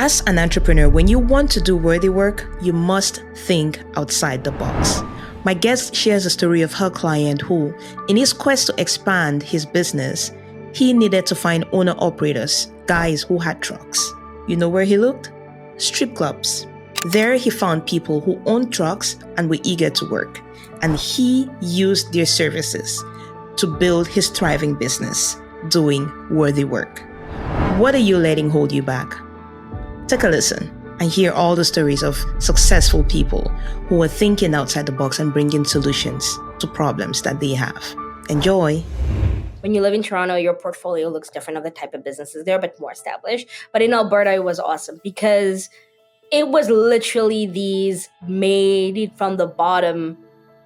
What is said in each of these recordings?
As an entrepreneur, when you want to do worthy work, you must think outside the box. My guest shares a story of her client who, in his quest to expand his business, he needed to find owner-operators, guys who had trucks. You know where he looked? Strip clubs. There he found people who owned trucks and were eager to work, and he used their services to build his thriving business, doing worthy work. What are you letting hold you back? Take a listen and hear all the stories of successful people who are thinking outside the box and bringing solutions to problems that they have. Enjoy. When you live in Toronto, your portfolio looks different of the type of businesses. They're a bit more established. But in Alberta, it was awesome because it was literally these made from the bottom,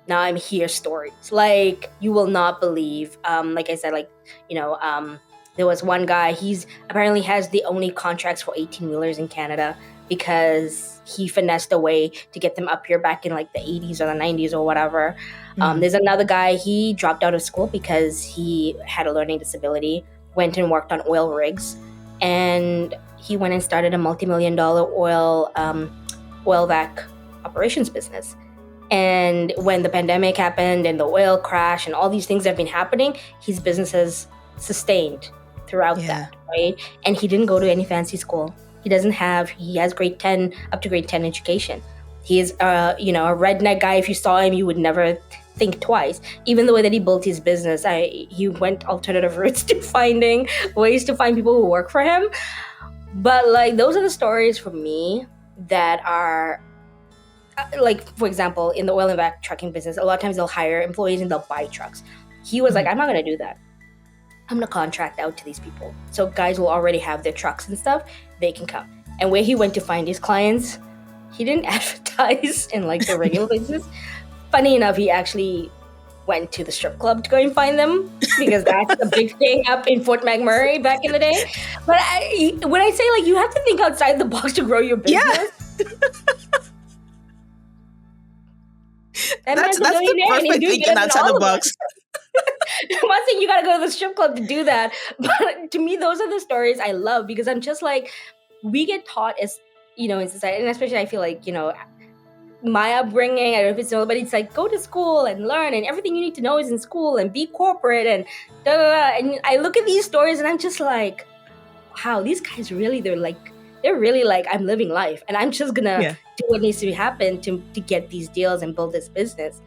now I'm here stories. Like, you will not believe. Like I said, there was one guy, he's apparently has the only contracts for 18-wheelers in Canada because he finessed a way to get them up here back in like the 80s or the 90s or whatever. There's another guy, he dropped out of school because he had a learning disability, went and worked on oil rigs, and he went and started a multi-million-dollar oil vac operations business. And when the pandemic happened and the oil crash and all these things have been happening, his business has sustained throughout that, right? And he didn't go to any fancy school. He has grade 10 up to grade 10 education. He is a redneck guy. If you saw him, you would never think twice. Even the way that he built his business, he went alternative routes to finding ways to find people who work for him. But like, those are the stories for me that are like, for example, in the oil and vac trucking business, a lot of times they'll hire employees and they'll buy trucks. He was like, I'm not going to do that. I'm going to contract out to these people. So guys will already have their trucks and stuff. They can come. And where he went to find his clients, he didn't advertise in like the regular business. Funny enough, he actually went to the strip club to go and find them because that's a big thing up in Fort McMurray back in the day. But when I say like, you have to think outside the box to grow your business. Yeah. That's the perfect thinking outside the box. I'm not saying you gotta go to the strip club to do that, but to me, those are the stories I love because I'm just like, we get taught as, in society, and especially I feel like, my upbringing, I don't know if it's but it's like, go to school and learn, and everything you need to know is in school, and be corporate, and da da da. And I look at these stories and I'm just like, wow, these guys really, they're really like, I'm living life, and I'm just gonna do what needs to happen to get these deals and build this business.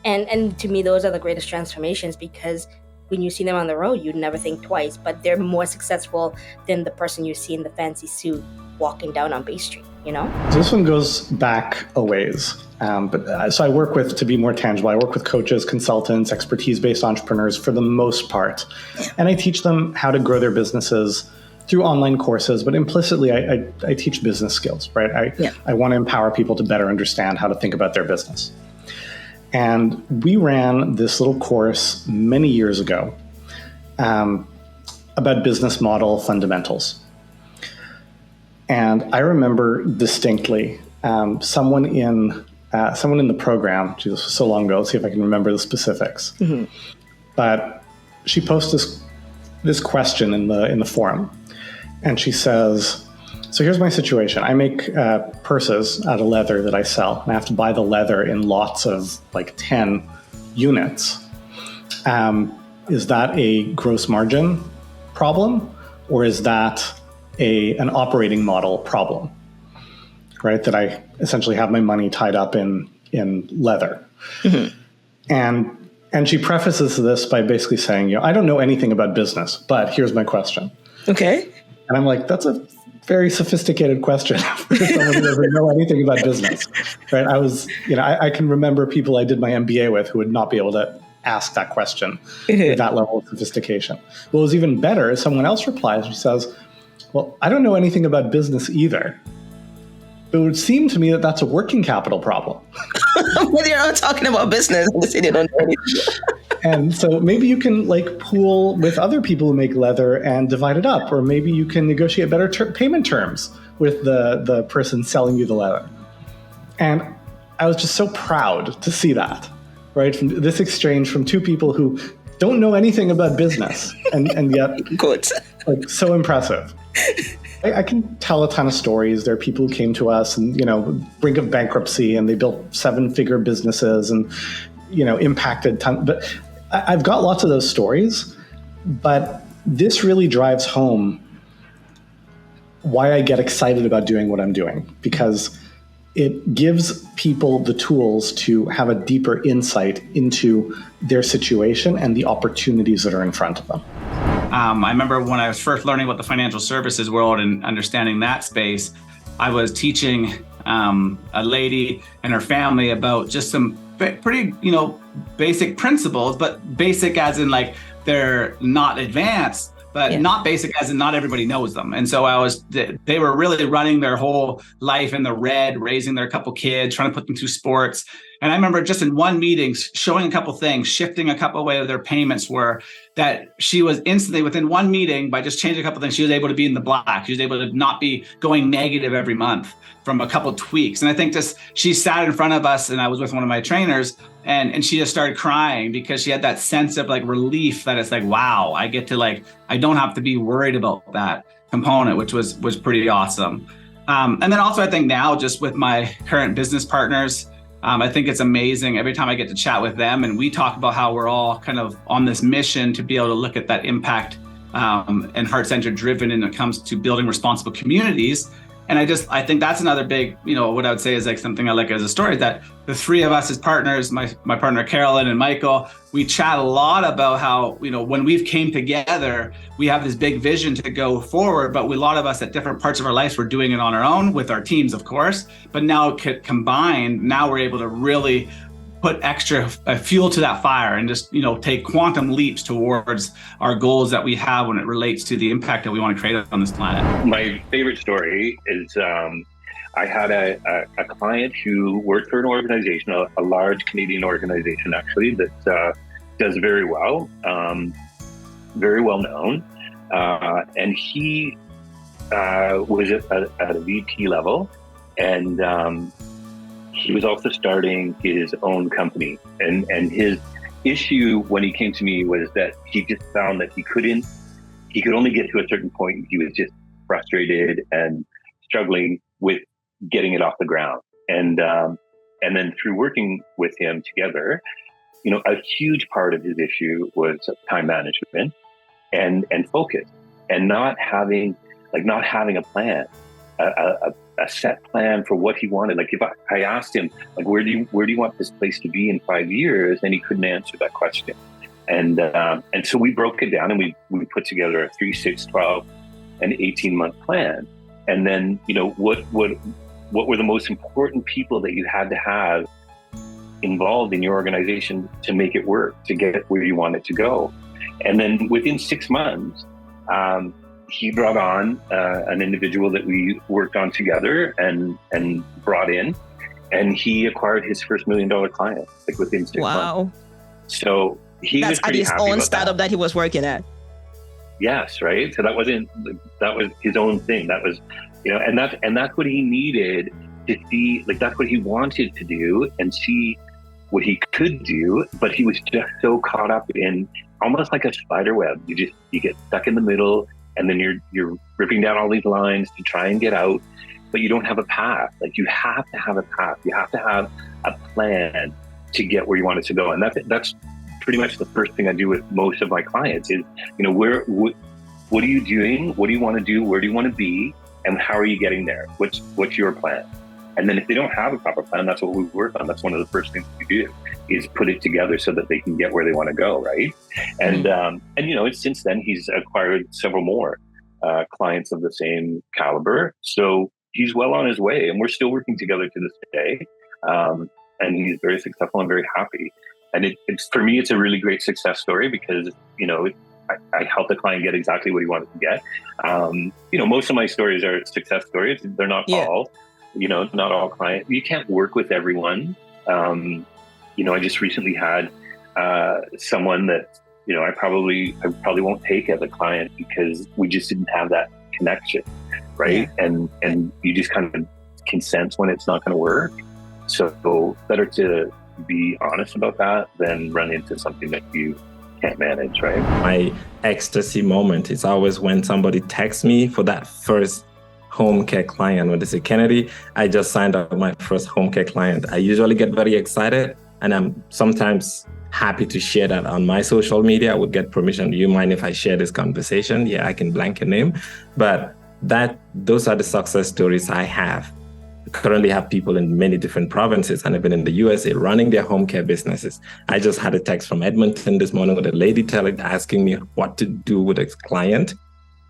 And to me, those are the greatest transformations because when you see them on the road, you'd never think twice, but they're more successful than the person you see in the fancy suit walking down on Bay Street, So this one goes back a ways. So I work with, to be more tangible, I work with coaches, consultants, expertise-based entrepreneurs for the most part. And I teach them how to grow their businesses through online courses, but implicitly I teach business skills, right? I want to empower people to better understand how to think about their business. And we ran this little course many years ago about business model fundamentals. And I remember distinctly someone in the program, this was so long ago, let's see if I can remember the specifics. Mm-hmm. But she posted this question in the forum. And she says, so here's my situation. I make purses out of leather that I sell, and I have to buy the leather in lots of like 10 units. Is that a gross margin problem, or is that an operating model problem, right? That I essentially have my money tied up in leather. Mm-hmm. And she prefaces this by basically saying, I don't know anything about business, but here's my question. Okay. And I'm like, that's a very sophisticated question for someone who doesn't know anything about business, right? I can remember people I did my MBA with who would not be able to ask that question with that level of sophistication. What was even better is someone else replies, she says, well, I don't know anything about business either. It would seem to me that that's a working capital problem. But you're not talking about business. You don't know anything. And so maybe you can pool with other people who make leather and divide it up, or maybe you can negotiate better payment terms with the person selling you the leather. And I was just so proud to see that, right? From this exchange from two people who don't know anything about business, and yet good, so impressive. I can tell a ton of stories. There are people who came to us and, brink of bankruptcy, and they built 7-figure businesses and, impacted ton. But I've got lots of those stories, but this really drives home why I get excited about doing what I'm doing, because it gives people the tools to have a deeper insight into their situation and the opportunities that are in front of them. I remember when I was first learning about the financial services world and understanding that space, I was teaching a lady and her family about just some pretty, basic principles, but basic as in like they're not advanced, but not basic as in not everybody knows them. And so they were really running their whole life in the red, raising their couple kids, trying to put them through sports. And I remember just in one meeting, showing a couple things, shifting a couple way their payments were, that she was instantly within one meeting, by just changing a couple things, she was able to be in the black. She was able to not be going negative every month from a couple tweaks. And I think she sat in front of us, and I was with one of my trainers, and she just started crying because she had that sense of like relief that it's like, wow, I get to I don't have to be worried about that component, which was pretty awesome. And then also I think now just with my current business partners, I think it's amazing every time I get to chat with them, and we talk about how we're all kind of on this mission to be able to look at that impact and heart-centered driven when it comes to building responsible communities. And I think that's another big, what I would say is like something I like as a story, that the three of us as partners, my partner Carolyn and Michael, we chat a lot about how, when we've came together, we have this big vision to go forward, but a lot of us at different parts of our lives, we're doing it on our own with our teams, of course, but now combined, now we're able to really put extra fuel to that fire and just, take quantum leaps towards our goals that we have when it relates to the impact that we want to create on this planet. My favorite story is I had a client who worked for an organization, a large Canadian organization actually, that does very well known. And he was at a VP level, and he was also starting his own company. And his issue when he came to me was that he just found that he could only get to a certain point, and he was just frustrated and struggling with getting it off the ground. And then through working with him together, a huge part of his issue was time management and focus, and not having a plan, a set plan for what he wanted. Like if I asked him, like, where do you want this place to be in 5 years? And he couldn't answer that question. And so we broke it down, and we put together a 3, 6, 12, and 18-month plan. And then, what were the most important people that you had to have involved in your organization to make it work, to get where you want it to go. And then within 6 months, he brought on an individual that we worked on together and brought in, and he acquired his first $1 million client within 6 months. Wow. So he was pretty happy about that. That's at his own startup that he was working at. Yes, right. So that was his own thing. That was, and that's what he needed to see. Like that's what he wanted to do and see what he could do. But he was just so caught up in almost like a spider web. You get stuck in the middle, and then you're ripping down all these lines to try and get out, but you don't have a path. Like you have to have a path. You have to have a plan to get where you want it to go. And that's pretty much the first thing I do with most of my clients is, what are you doing? What do you want to do? Where do you want to be? And how are you getting there? What's your plan? And then if they don't have a proper plan, that's what we work on. That's one of the first things we do is put it together so that they can get where they want to go, right? And since then he's acquired several more clients of the same caliber. So he's well on his way, and we're still working together to this day. And he's very successful and very happy. And it's for me, it's a really great success story because I helped the client get exactly what he wanted to get. Most of my stories are success stories. They're not all. Not all clients. You can't work with everyone. I just recently had someone that, I probably won't take as a client because we just didn't have that connection, right? Yeah. And you just kind of can sense when it's not going to work. So better to be honest about that than run into something that you can't manage, right? My ecstasy moment is always when somebody texts me for that first home care client. When they say, Kennedy, I just signed up my first home care client. I usually get very excited, and I'm sometimes happy to share that on my social media. I would get permission. Do you mind if I share this conversation? Yeah, I can blank your name. But those are the success stories I have. I currently have people in many different provinces and even in the USA running their home care businesses. I just had a text from Edmonton this morning with a lady asking me what to do with a client.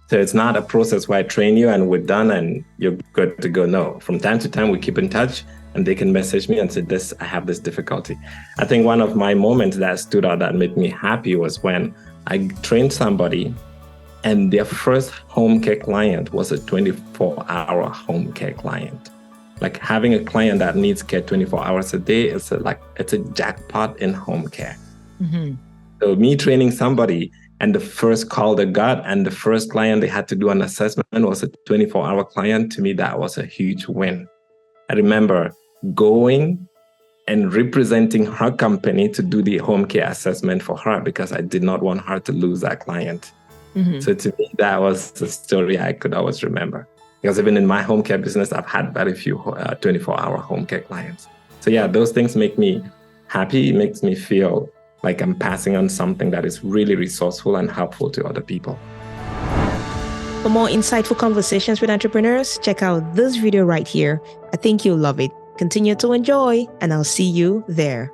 So it's not a process where I train you and we're done and you're good to go. No, from time to time we keep in touch and they can message me and say, I have this difficulty. I think one of my moments that stood out that made me happy was when I trained somebody and their first home care client was a 24-hour home care client. Like having a client that needs care 24 hours a day, it's a jackpot in home care. Mm-hmm. So me training somebody and the first call they got and the first client they had to do an assessment was a 24-hour client, to me, that was a huge win. I remember going and representing her company to do the home care assessment for her because I did not want her to lose that client. Mm-hmm. So to me, that was the story I could always remember. Because even in my home care business, I've had very few 24-hour home care clients. So yeah, those things make me happy. It makes me feel like I'm passing on something that is really resourceful and helpful to other people. For more insightful conversations with entrepreneurs, check out this video right here. I think you'll love it. Continue to enjoy, and I'll see you there.